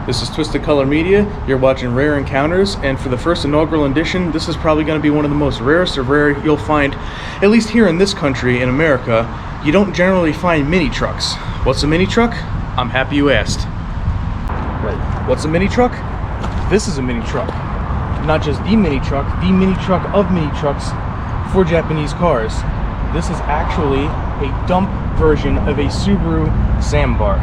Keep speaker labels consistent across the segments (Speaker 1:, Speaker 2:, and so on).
Speaker 1: This is TwistedColormedia. You're watching Rare Encounters, and for the first inaugural edition, this is probably going to be one of the most rarest of rare you'll find, at least here in this country, in America. You don't generally find mini trucks. What's a mini truck? I'm happy you asked. Right. What's a mini truck? This is a mini truck. Not just the mini truck of mini trucks for Japanese cars. This is actually a dump version of a Subaru Sambar.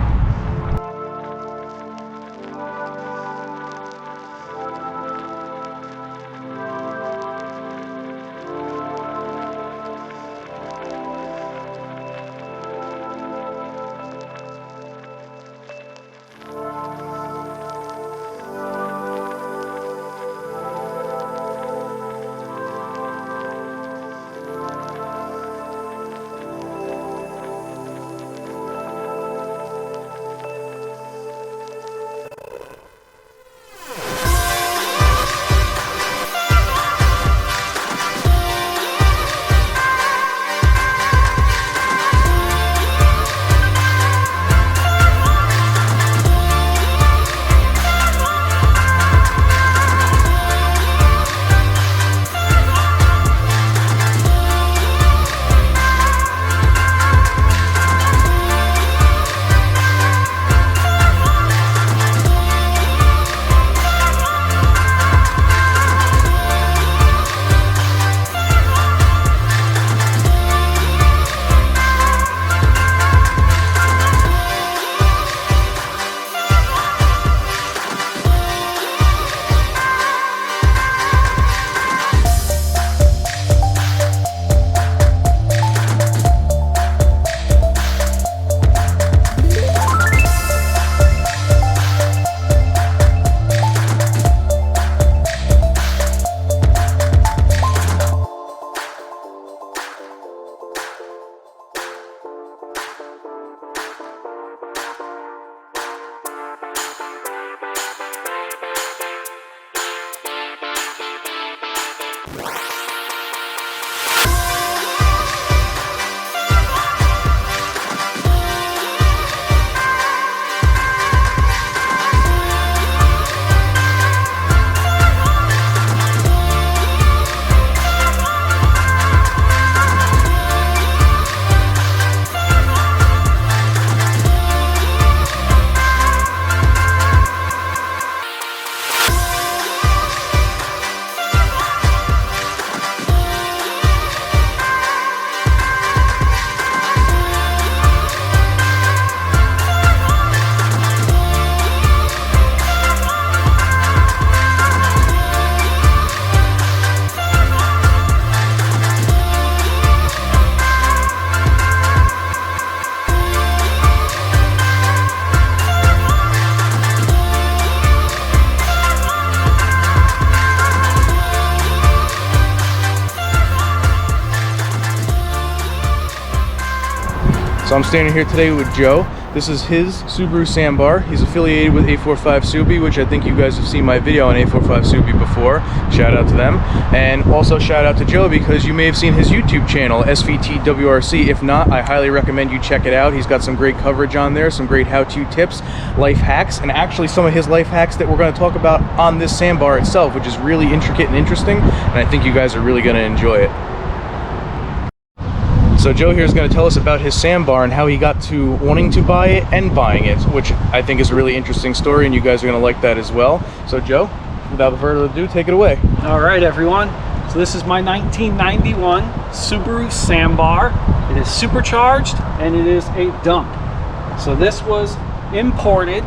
Speaker 1: So I'm standing here today with Joe. This is his Subaru Sambar. He's affiliated with 845 Subi, which I think you guys have seen my video on 845 Subi before. Shout out to them. And also shout out to Joe because you may have seen his YouTube channel, SVTWRC. If not, I highly recommend you check it out. He's got some great coverage on there, some great how-to tips, life hacks, and actually some of his life hacks that we're going to talk about on this Sambar itself, which is really intricate and interesting, and I think you guys are really going to enjoy it. So Joe here is going to tell us about his Sambar and how he got to wanting to buy it and buying it, which I think is a really interesting story, and you guys are going to like that as well. So Joe, without further ado, take it away.
Speaker 2: All right, everyone. So this is my 1991 Subaru Sambar. It is supercharged and it is a dump. So this was imported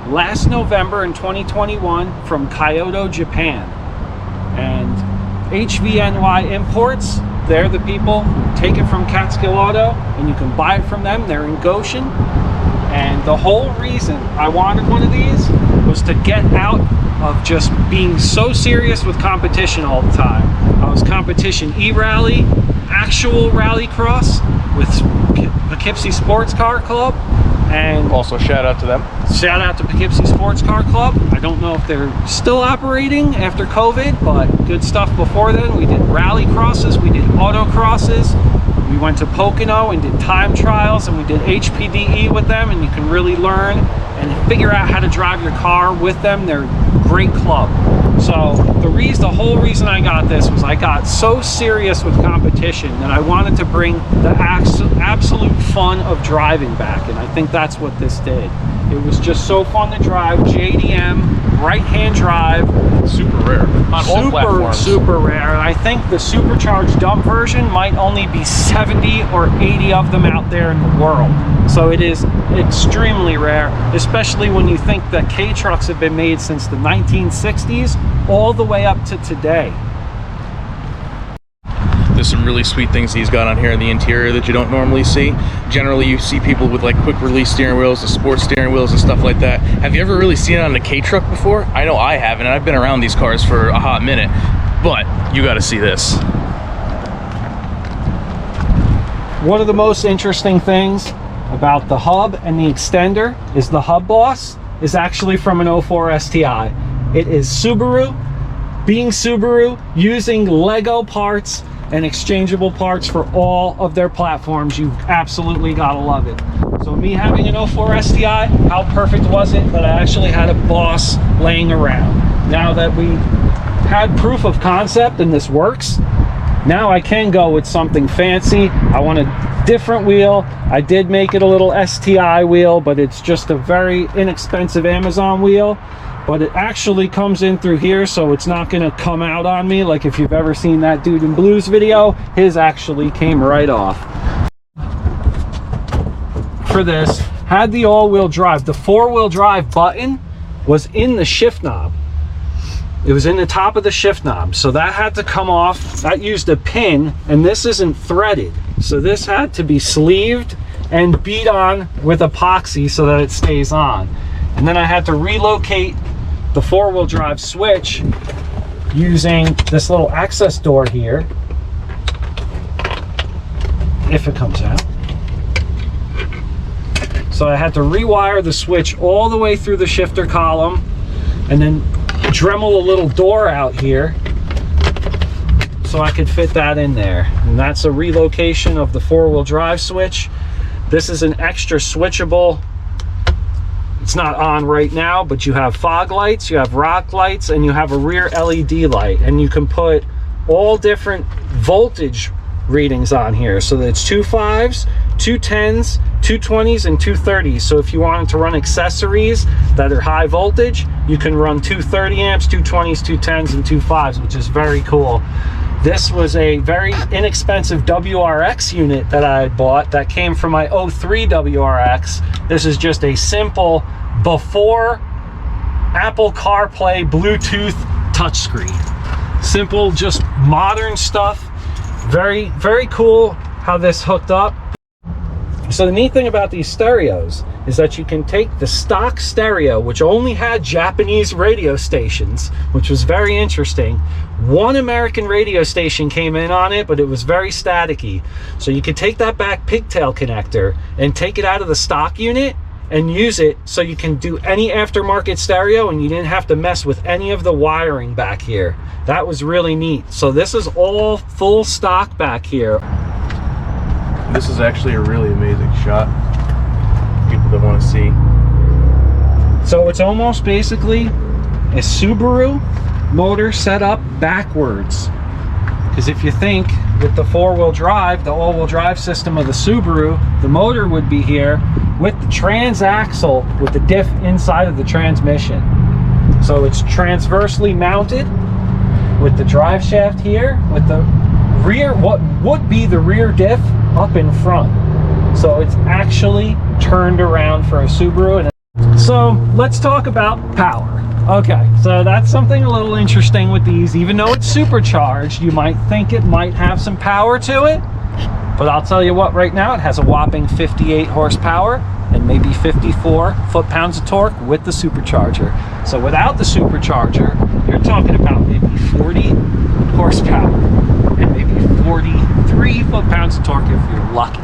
Speaker 2: last November in 2021 from Kyoto, Japan. And HVNY Imports, they're the people who take it from Catskill Auto, and you can buy it from them. They're in Goshen. And the whole reason I wanted one of these was to get out of just being so serious with competition all the time. I was competition e-rally, actual rallycross with Poughkeepsie Sports Car Club, and
Speaker 1: also shout out to them.
Speaker 2: Shout out to Poughkeepsie Sports Car Club. I don't know if they're still operating after COVID, but good stuff before then. We did rally crosses, we did auto crosses, we went to Pocono and did time trials, and we did HPDE with them, and you can really learn and figure out how to drive your car with them, they're a great club. So the whole reason I got this was I got so serious with competition that I wanted to bring the absolute fun of driving back, and I think that's what this did. It was just so fun to drive. JDM, right-hand drive.
Speaker 1: Super rare on all platforms.
Speaker 2: Super rare. And I think the Supercharged Dump version might only be 70 or 80 of them out there in the world. So it is extremely rare, especially when you think that K-trucks have been made since the 1960s all the way up to today.
Speaker 1: There's some really sweet things he's got on here in the interior that you don't normally see. Generally, you see people with like quick release steering wheels, the sports steering wheels and stuff like that. Have you ever really seen it on a K-truck before? I know I haven't, and I've been around these cars for a hot minute, but you gotta see this.
Speaker 2: One of the most interesting things about the hub and the extender is the hub boss is actually from an 04 STI. It is Subaru, being Subaru, using Lego parts and exchangeable parts for all of their platforms. You absolutely gotta love it. So me having an 04 STI, how perfect was it that I actually had a boss laying around? Now that we had proof of concept and this works, now I can go with something fancy. I want a different wheel. I did make it a little STI wheel, but it's just a very inexpensive Amazon wheel. But it actually comes in through here, so it's not gonna come out on me like if you've ever seen that Dude in Blues video. His actually came right off. For this, had the all-wheel drive. The four-wheel drive button was in the shift knob. It was in the top of the shift knob, so that had to come off. That used a pin, and this isn't threaded. So this had to be sleeved and beat on with epoxy so that it stays on. And then I had to relocate the four-wheel drive switch using this little access door here, if it comes out. So I had to rewire the switch all the way through the shifter column and then Dremel a little door out here so I could fit that in there. And that's a relocation of the four-wheel drive switch. This is an extra switchable. It's not on right now, but you have fog lights, you have rock lights, and you have a rear LED light, and you can put all different voltage readings on here. So that it's 2 5s, 2 10s, 2 20s, and 2 30s. So if you wanted to run accessories that are high voltage, you can run 2 30 amps, 2 20s, 2 10s, and 2 5s, which is very cool. This was a very inexpensive WRX unit that I had bought that came from my 03 WRX. This is just a simple before Apple CarPlay Bluetooth touchscreen. Simple, just modern stuff. Very, very cool how this hooked up. So the neat thing about these stereos is that you can take the stock stereo, which only had Japanese radio stations, which was very interesting. One American radio station came in on it, but it was very staticky. So you could take that back pigtail connector and take it out of the stock unit and use it so you can do any aftermarket stereo, and you didn't have to mess with any of the wiring back here. That was really neat. So this is all full stock back here.
Speaker 1: This is actually a really amazing shot. People that want to see.
Speaker 2: So it's almost basically a Subaru motor set up backwards. Because if you think with the four-wheel drive, the all-wheel drive system of the Subaru, the motor would be here with the transaxle, with the diff inside of the transmission. So it's transversely mounted with the drive shaft here, with the rear, what would be the rear diff up in front. So it's actually turned around for a Subaru. So let's talk about power. Okay, so that's something a little interesting with these. Even though it's supercharged, you might think it might have some power to it, but I'll tell you what, right now it has a whopping 58 horsepower and maybe 54 foot-pounds of torque with the supercharger. So without the supercharger, you're talking about maybe 40 horsepower and maybe 43 foot-pounds of torque if you're lucky.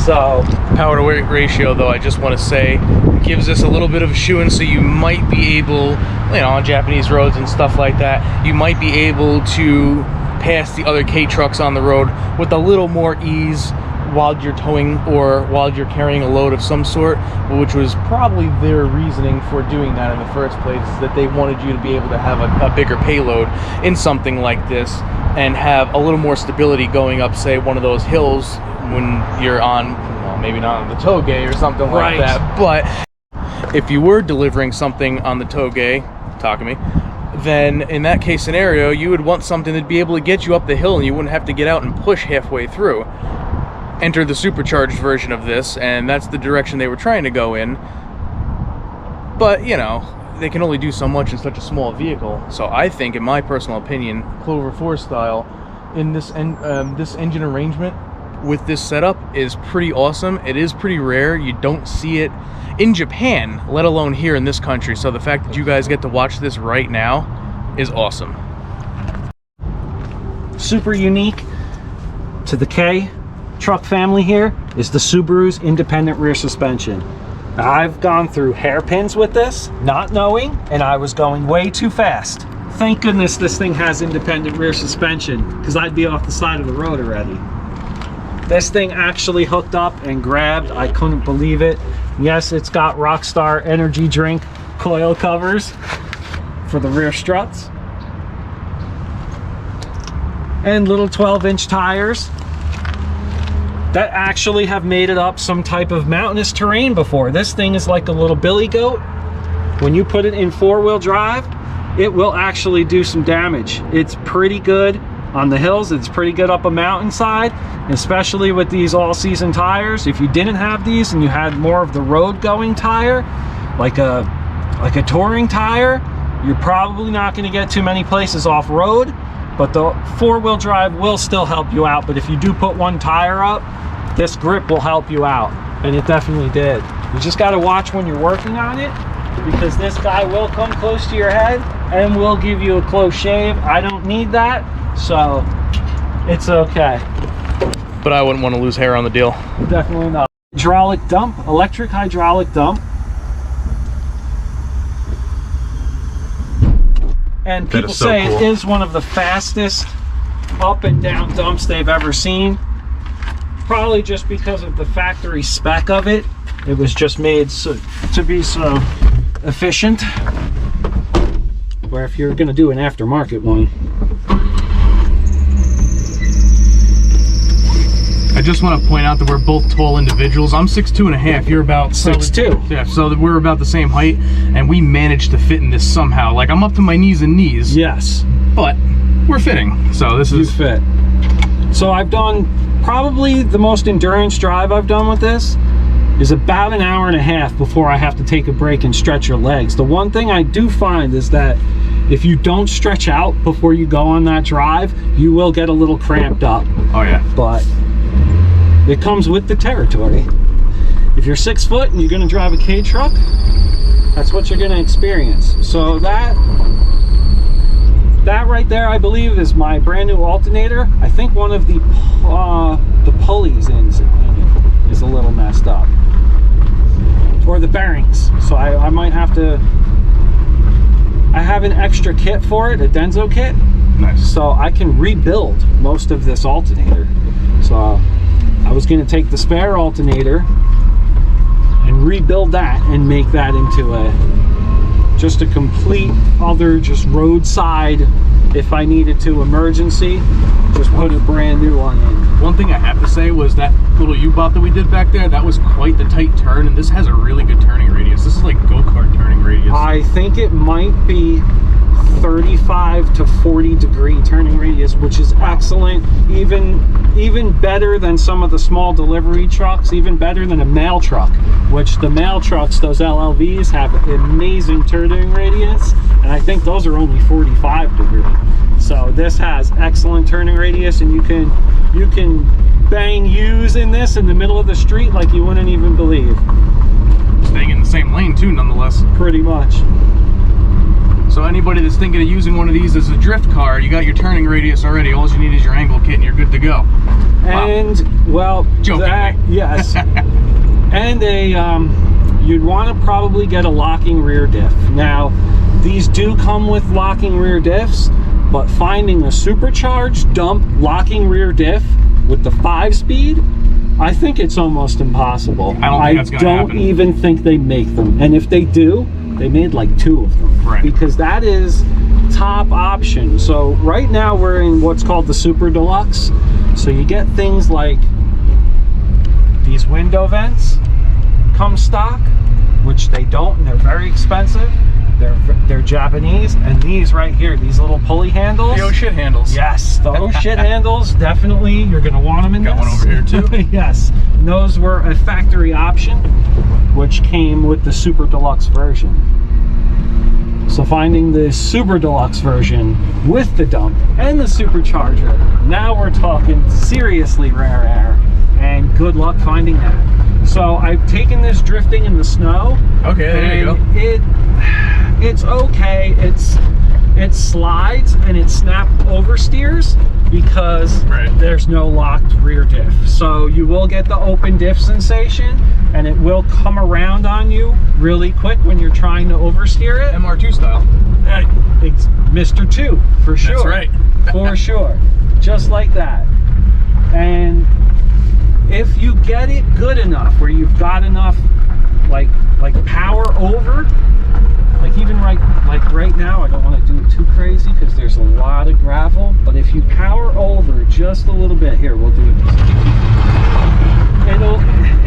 Speaker 2: So
Speaker 1: power to weight ratio, though, I just want to say, gives us a little bit of a shoe-in, so you might be able, you know, on Japanese roads and stuff like that, you might be able to pass the other K trucks on the road with a little more ease while you're towing or while you're carrying a load of some sort, which was probably their reasoning for doing that in the first place, is that they wanted you to be able to have a bigger payload in something like this and have a little more stability going up, say, one of those hills when you're on, well, maybe not on the toge or something like that, but if you were delivering something on the toge, talk to me, then in that case scenario, you would want something that'd be able to get you up the hill and you wouldn't have to get out and push halfway through. Enter the supercharged version of this, and that's the direction they were trying to go in. But, you know, they can only do so much in such a small vehicle. So I think, in my personal opinion, Clover 4 style in this this engine arrangement with this setup is pretty awesome. It is pretty rare. You don't see it in Japan, let alone here in this country. So the fact that you guys get to watch this right now is awesome.
Speaker 2: Super unique to the K truck family here is the Subaru's independent rear suspension. Now, I've gone through hairpins with this, not knowing, and I was going way too fast. Thank goodness this thing has independent rear suspension, because I'd be off the side of the road already. This thing actually hooked up and grabbed. I couldn't believe it. Yes, it's got Rockstar energy drink coil covers for the rear struts. And little 12-inch tires that actually have made it up some type of mountainous terrain before. This thing is like a little billy goat. When you put it in four-wheel drive, it will actually do some damage. It's pretty good on the hills. It's pretty good up a mountainside, especially with these all-season tires. If you didn't have these and you had more of the road-going tire, like a touring tire, you're probably not going to get too many places off-road, but the four-wheel drive will still help you out. But if you do put one tire up, this grip will help you out, and it definitely did. You just got to watch when you're working on it, because this guy will come close to your head and will give you a close shave. I don't need that, so it's okay.
Speaker 1: But I wouldn't want to lose hair on the deal.
Speaker 2: Definitely not. Hydraulic dump, electric hydraulic dump. And people say it is one of the fastest up and down dumps they've ever seen. Probably just because of the factory spec of it. It was just made to be so efficient. Where if you're going to do an aftermarket one.
Speaker 1: I just want to point out that we're both tall individuals. I'm 6'2" and a half. You're about
Speaker 2: 6'2".
Speaker 1: Yeah, so we're about the same height, and we managed to fit in this somehow. Like, I'm up to my knees and knees.
Speaker 2: Yes.
Speaker 1: But we're fitting. So this is...
Speaker 2: You fit. So I've done probably the most endurance drive I've done with this is about an hour and a half before I have to take a break and stretch your legs. The one thing I do find is that if you don't stretch out before you go on that drive, you will get a little cramped up.
Speaker 1: Oh yeah.
Speaker 2: But it comes with the territory. If you're 6 foot and you're gonna drive a K truck, that's what you're gonna experience. So that right there, I believe, is my brand new alternator. I think one of the pulleys in it is a little messed up. Or the bearings. So I might have to, I have an extra kit for it, a Denso kit.
Speaker 1: Nice. So
Speaker 2: I can rebuild most of this alternator. So I was going to take the spare alternator and rebuild that and make that into just a complete other, just roadside, if I needed to, emergency, just put a brand new one in.
Speaker 1: One thing I have to say was that little U-bot that we did back there, that was quite the tight turn, and this has a really good turning radius. This is like go-kart turning radius.
Speaker 2: I think it might be 35 to 40 degree turning radius, which is excellent. Even better than some of the small delivery trucks, even better than a mail truck, which the mail trucks, those LLVs, have amazing turning radius, and I think those are only 45 degree. So this has excellent turning radius, and you can bang U's in this in the middle of the street like you wouldn't even believe.
Speaker 1: Staying in the same lane too, nonetheless.
Speaker 2: Pretty much.
Speaker 1: So anybody that's thinking of using one of these as a drift car, you got your turning radius already. All you need is your angle kit and you're good to go.
Speaker 2: And, well, that, yes. And you'd want to probably get a locking rear diff. Now, these do come with locking rear diffs, but finding a supercharged dump locking rear diff with the 5-speed I think it's almost impossible.
Speaker 1: I don't think that's gonna happen.
Speaker 2: Even think they make them. And if they do, they made like 2 of them.
Speaker 1: Right.
Speaker 2: Because that is top option. So right now we're in what's called the Super Deluxe. So you get things like these window vents come stock, which they don't, and they're very expensive. They're Japanese, and these right here, these little pulley handles.
Speaker 1: The oh shit handles.
Speaker 2: Yes, the oh shit handles, definitely. You're gonna want them in
Speaker 1: Got
Speaker 2: this.
Speaker 1: one over here too.
Speaker 2: Yes, and those were a factory option, which came with the Super Deluxe version. So finding the Super Deluxe version with the dump and the supercharger, now we're talking seriously rare air, and good luck finding that. So I've taken this drifting in the snow.
Speaker 1: Okay, there you go.
Speaker 2: It's okay. It slides and it snap oversteers because there's no locked rear diff. So you will get the open diff sensation, and it will come around on you really quick when you're trying to oversteer it.
Speaker 1: MR2 style.
Speaker 2: It's Mr. 2 for sure.
Speaker 1: That's right.
Speaker 2: For sure. Just like that. And if you get it good enough where you've got enough like power over, like even right now, I don't want to do it too crazy because there's a lot of gravel, but if you power over just a little bit, here, we'll do it.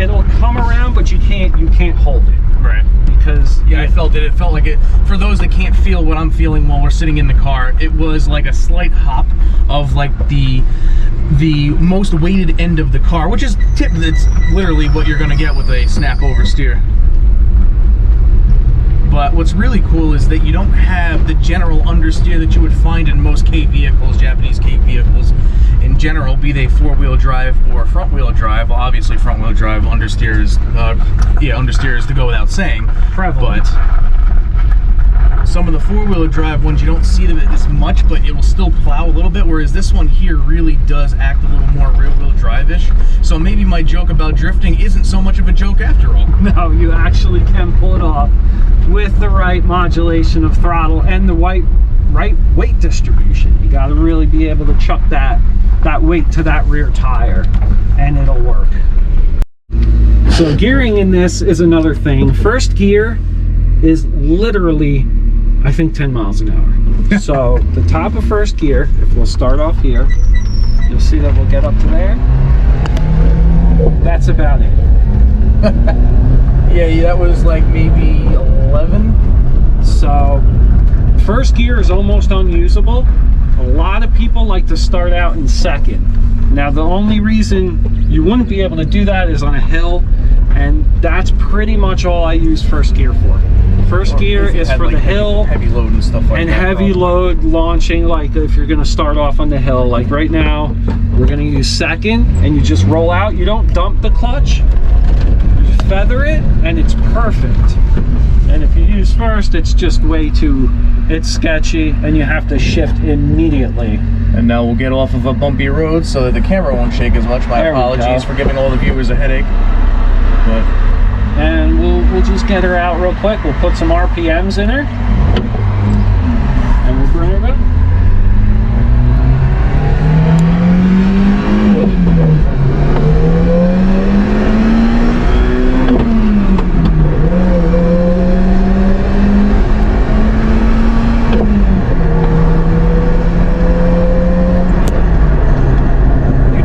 Speaker 2: It'll come around, but you can't hold it.
Speaker 1: Right.
Speaker 2: Because
Speaker 1: I felt it. It felt like it. For those that can't feel what I'm feeling while we're sitting in the car, it was like a slight hop of like the most weighted end of the car, which is that's literally what you're gonna get with a snap oversteer. But what's really cool is that you don't have the general understeer that you would find in most K vehicles, Japanese K vehicles in general, be they 4-wheel drive or front-wheel drive. Well, obviously front-wheel drive understeer is, understeer is to go without saying.
Speaker 2: Prevalent.
Speaker 1: But some of the 4-wheel drive ones, you don't see them as much, but it will still plow a little bit, whereas this one here really does act a little more rear-wheel drive-ish. So maybe my joke about drifting isn't so much of a joke after all.
Speaker 2: No, you actually can pull it off with the right modulation of throttle and the right weight distribution. You got to really be able to chuck that weight to that rear tire, and it'll work. So gearing in this is another thing. First gear is literally, I think, 10 miles an hour. So the top of first gear, if we'll start off here, you'll see that we'll get up to there. That's about it.
Speaker 1: Yeah, that was like maybe 11.
Speaker 2: So first gear is almost unusable. A lot of people like to start out in second. Now the only reason you wouldn't be able to do that is on a hill, and that's pretty much all I use first gear for. First gear is for the hill,
Speaker 1: heavy load and stuff like that.
Speaker 2: And heavy load launching, like if you're gonna start off on the hill. Like right now, we're gonna use second, and you just roll out. You don't dump the clutch, you just feather it, and it's perfect. And if you use first, it's just it's sketchy, and you have to shift immediately.
Speaker 1: And now we'll get off of a bumpy road so that the camera won't shake as much. My apologies for giving all the viewers a headache.
Speaker 2: And we'll just get her out real quick. We'll put some RPMs in her, and we'll bring her back.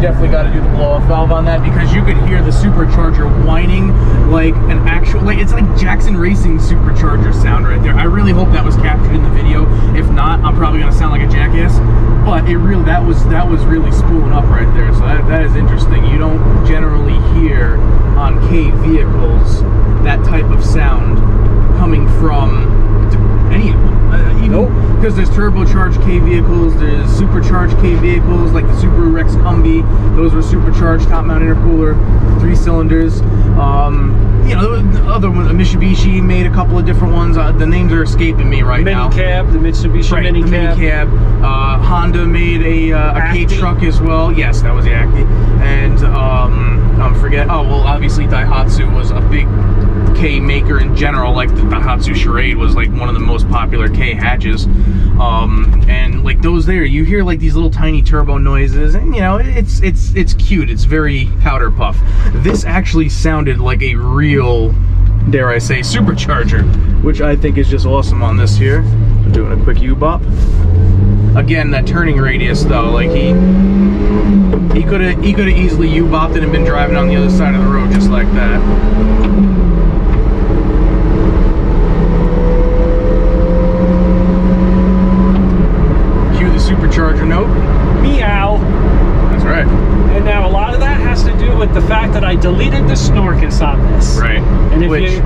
Speaker 1: Definitely got to do the blow-off valve on that, because you could hear the supercharger whining like an actual, it's like Jackson Racing supercharger sound right there. I really hope that was captured in the video. If not, I'm probably gonna sound like a jackass. But it really, that was really spooling up right there. So that is interesting. You don't generally hear on K vehicles that type of sound coming from any of them. Because there's turbocharged K vehicles, there's supercharged K vehicles like the Subaru Rex Combi. Those were supercharged, top mount intercooler, 3 cylinders. The other one, Mitsubishi made a couple of different ones. The names are escaping me right now.
Speaker 2: Minicab, the Mitsubishi Minicab.
Speaker 1: Honda made a K truck as well. Yes, that was the Acti. And obviously Daihatsu was a big K maker in general. Like the Daihatsu Charade was like one of the most popular K hatches, and like those there, you hear like these little tiny turbo noises, and you know, it's cute. It's very powder puff. This actually sounded like a real, dare I say, supercharger, which I think is just awesome on this here. I'm doing a quick U-bop. Again, that turning radius though, like he could have easily U-bopped it and been driving on the other side of the road just like that. Cue the supercharger note.
Speaker 2: Meow.
Speaker 1: That's right.
Speaker 2: And now a lot of that has to do with the fact that I deleted the Snorkis on this.
Speaker 1: Right.
Speaker 2: And if you...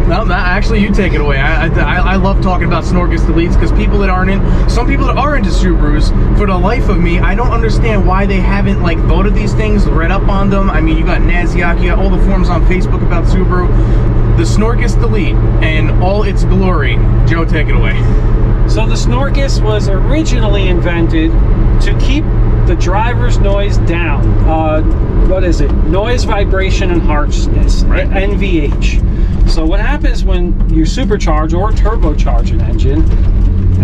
Speaker 1: No, actually, you take it away. I love talking about Snorkis deletes because people that aren't in, some people that are into Subarus, for the life of me, I don't understand why they haven't like thought of these things, read up on them. I mean, you got Naziak, you got all the forums on Facebook about Subaru. The Snorkis delete and all its glory. Joe, take it away.
Speaker 2: So the Snorkis was originally invented to keep the driver's noise down. What is it? Noise, vibration, and harshness.
Speaker 1: Right.
Speaker 2: NVH. So what happens when you supercharge or turbocharge an engine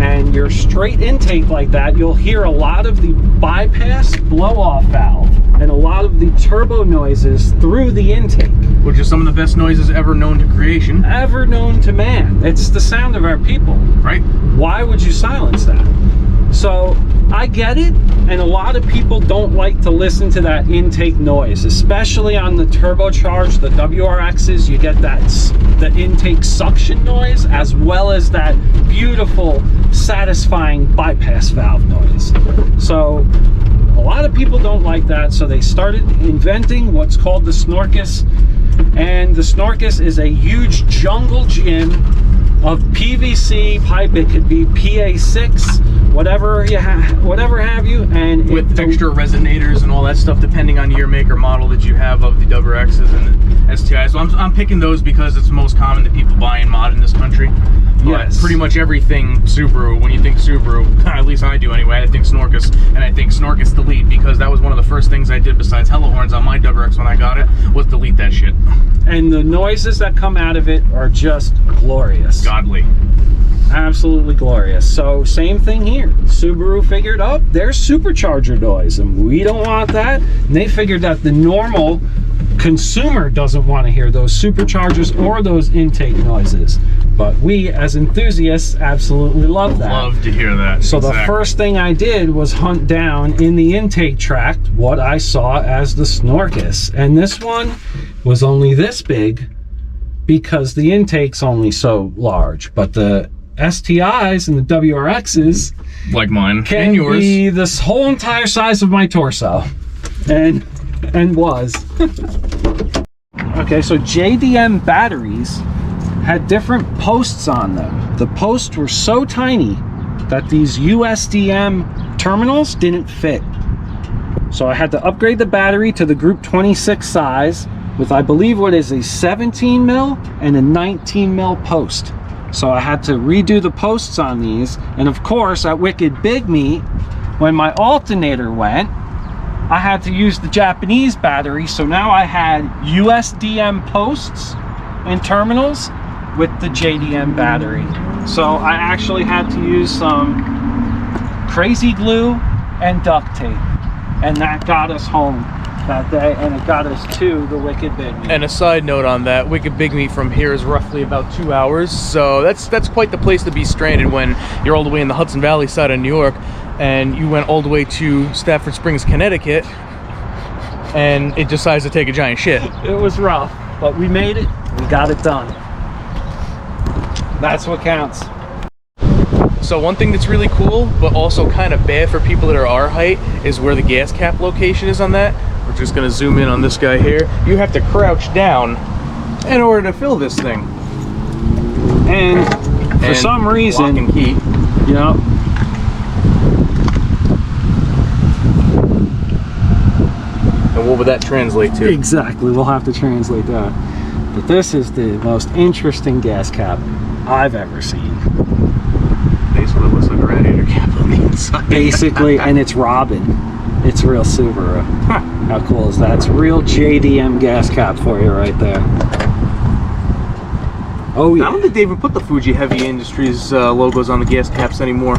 Speaker 2: and you're straight intake like that, you'll hear a lot of the bypass blow-off valve and a lot of the turbo noises through the intake.
Speaker 1: Which is some of the best noises ever known to creation.
Speaker 2: Ever known to man. It's the sound of our people.
Speaker 1: Right.
Speaker 2: Why would you silence that? So I get it, and a lot of people don't like to listen to that intake noise, especially on the turbocharged, the WRXs. You get the intake suction noise as well as that beautiful, satisfying bypass valve noise. So a lot of people don't like that, so they started inventing what's called the Snorkis, and the Snorkis is a huge jungle gym of PVC pipe. It could be PA6, whatever have you, and
Speaker 1: with extra resonators and all that stuff, depending on your make or model that you have of the WRXs and the STIs. So I'm picking those because it's the most common that people buy and mod in this country. But
Speaker 2: yes,
Speaker 1: pretty much everything Subaru, when you think Subaru, at least I do anyway, I think Snorkis, and I think Snorkis delete, because that was one of the first things I did besides hella horns on my WRX when I got it, was delete that shit.
Speaker 2: And the noises that come out of it are just glorious.
Speaker 1: Godly.
Speaker 2: Absolutely glorious. So same thing here. Subaru figured out there's supercharger noise, and we don't want that. And they figured that the normal consumer doesn't want to hear those superchargers or those intake noises. But we, as enthusiasts, absolutely love that.
Speaker 1: Love to hear that.
Speaker 2: So
Speaker 1: exactly.
Speaker 2: The first thing I did was hunt down in the intake tract what I saw as the Snorkis. And this one was only this big because the intake's only so large. But the STIs and the WRXs,
Speaker 1: like mine
Speaker 2: can
Speaker 1: and yours,
Speaker 2: be this whole entire size of my torso, and was. Okay, so JDM batteries had different posts on them. The posts were so tiny that these USDM terminals didn't fit. So I had to upgrade the battery to the Group 26 size with, I believe, what is a 17 mil and a 19 mil post. So I had to redo the posts on these. And of course, at Wicked Big Meat, when my alternator went, I had to use the Japanese battery. So now I had USDM posts and terminals with the JDM battery. So I actually had to use some crazy glue and duct tape. And that got us home that day, and it got us to the Wicked Big Meat.
Speaker 1: And a side note on that, Wicked Big Meat from here is roughly about 2 hours, so that's quite the place to be stranded when you're all the way in the Hudson Valley side of New York, and you went all the way to Stafford Springs, Connecticut, and it decides to take a giant shit.
Speaker 2: It was rough, but we made it. We got it done. That's what counts.
Speaker 1: So one thing that's really cool, but also kind of bad for people that are our height, is where the gas cap location is on that. We're just gonna zoom in on this guy here. You have to crouch down in order to fill this thing.
Speaker 2: And for some reason,
Speaker 1: lock and key.
Speaker 2: Yep.
Speaker 1: And what would that translate to?
Speaker 2: Exactly, we'll have to translate that. But this is the most interesting gas cap I've ever seen.
Speaker 1: Basically, it looks like a radiator cap on the inside.
Speaker 2: Basically, and it's Robin. It's real Subaru. How cool is that? It's real JDM gas cap for you right there. Oh yeah.
Speaker 1: I don't think they even put the Fuji Heavy Industries logos on the gas caps anymore.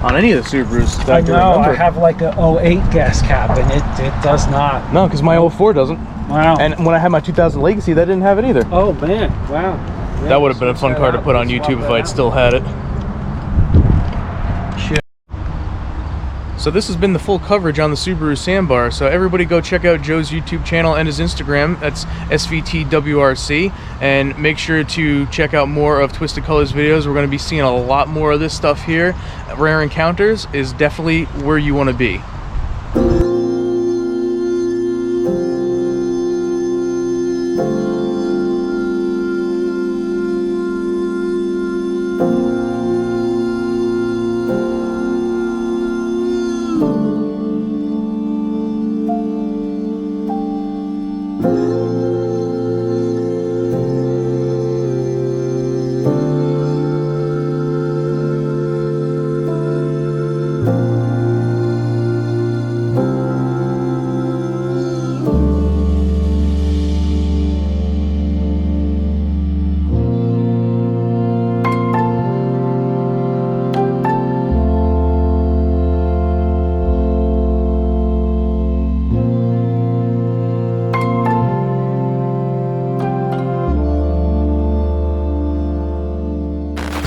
Speaker 1: On any of the Subarus.
Speaker 2: I know, I have like a 08 gas cap and it does not.
Speaker 1: No, because my 04 doesn't.
Speaker 2: Wow.
Speaker 1: And when I had my 2000 Legacy, that didn't have it either.
Speaker 2: Oh man, wow. Yeah,
Speaker 1: that would have been a fun car to put on YouTube if I'd still had it.
Speaker 2: Shit.
Speaker 1: So this has been the full coverage on the Subaru Sambar. So everybody go check out Joe's YouTube channel and his Instagram. That's SVTWRC. And make sure to check out more of Twisted Colors videos. We're going to be seeing a lot more of this stuff here. Rare Encounters is definitely where you want to be.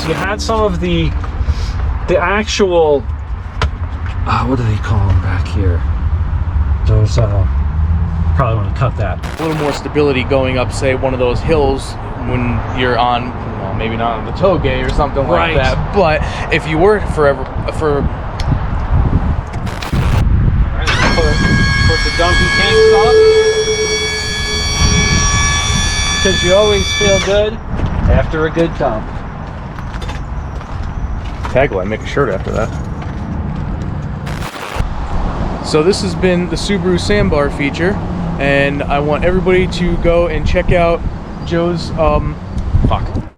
Speaker 2: You had some of the actual what do they call them back here? Those probably want to cut that.
Speaker 1: A little more stability going up, say, one of those hills when you're on, well, maybe not on the toge or something like that. But if you were put
Speaker 2: the dumpy tanks up, because you always feel good after a good dump.
Speaker 1: Tagline, make a shirt after that. So this has been the Subaru Sambar feature, and I want everybody to go and check out Joe's